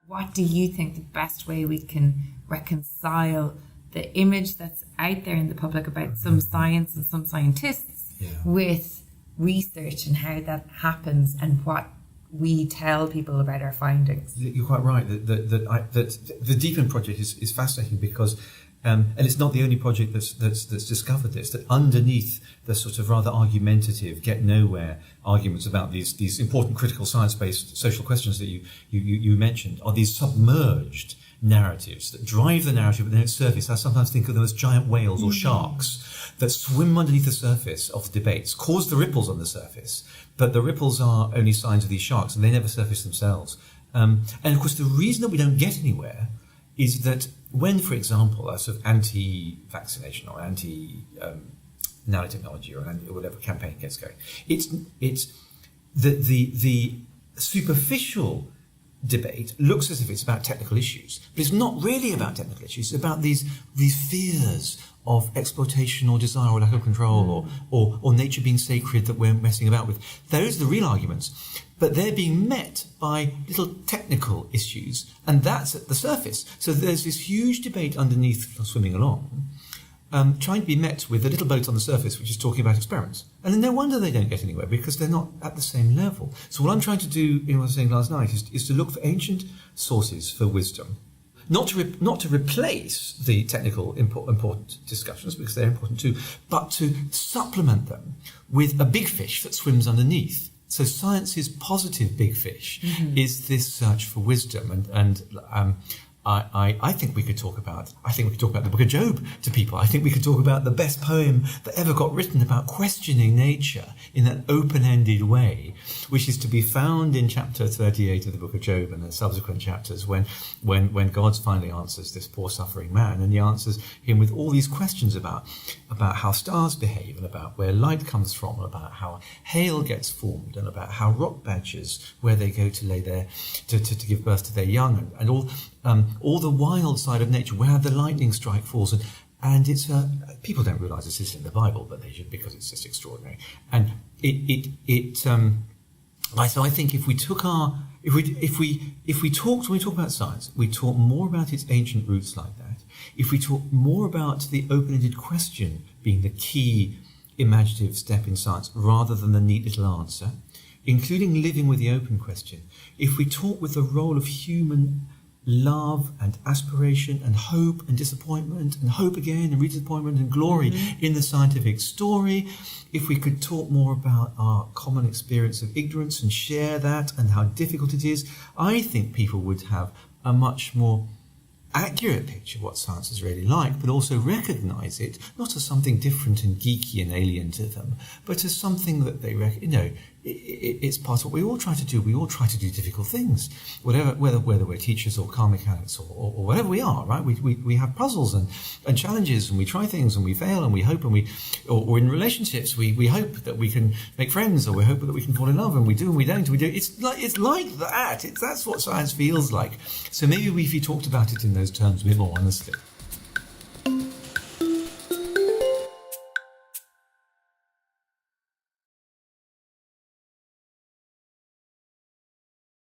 what do you think the best way we can reconcile the image that's out there in the public about some science and some scientists with research and how that happens and what we tell people about our findings? You're quite right. That the Deepen project is fascinating because, and it's not the only project that's discovered this. That underneath the sort of rather argumentative, get nowhere arguments about these important critical science-based social questions that you mentioned are these submerged narratives that drive the narrative within its surface. I sometimes think of them as giant whales or sharks that swim underneath the surface of the debates, cause the ripples on the surface, but the ripples are only signs of these sharks and they never surface themselves. And of course, the reason that we don't get anywhere is that when, for example, a sort of anti-vaccination or anti-nanotechnology or whatever campaign gets going, it's the superficial debate looks as if it's about technical issues, but it's not really about technical issues. It's about these fears of exploitation or desire or lack of control or nature being sacred that we're messing about with. Those are the real arguments, but they're being met by little technical issues, and that's at the surface. So there's this huge debate underneath swimming along, trying to be met with a little boat on the surface which is talking about experiments. And no wonder they don't get anywhere, because they're not at the same level. So what I'm trying to do, in what I was saying last night, is to look for ancient sources for wisdom. Not to replace the technical important discussions, because they're important too, but to supplement them with a big fish that swims underneath. So science's positive big fish is this search for wisdom, and I think we could talk about the Book of Job to people. I think we could talk about the best poem that ever got written about questioning nature in an open-ended way, which is to be found in chapter 38 of the Book of Job and the subsequent chapters when God finally answers this poor suffering man, and he answers him with all these questions about how stars behave and about where light comes from, and about how hail gets formed, and about how rock badgers, where they go to lay their to give birth to their young, and all the wild side of nature, where the lightning strike falls, and it's people don't realise this is in the Bible, but they should, because it's just extraordinary. And so I think if we talk when we talk about science, we talk more about its ancient roots like that. If we talk more about the open-ended question being the key imaginative step in science, rather than the neat little answer, including living with the open question. If we talk with the role of human love and aspiration and hope and disappointment and hope again and redisappointment and glory in the scientific story, if we could talk more about our common experience of ignorance and share that and how difficult it is, I think people would have a much more accurate picture of what science is really like, but also recognise it not as something different and geeky and alien to them, but as something that they it's part of what we all try to do. We all try to do difficult things, whether we're teachers or car mechanics or whatever we are, right? We have puzzles and challenges, and we try things and we fail and we hope, and or in relationships we hope that we can make friends, or we hope that we can fall in love, and we do and we don't. It's like that. That's what science feels like. So maybe if you talked about it in those terms a bit more honestly.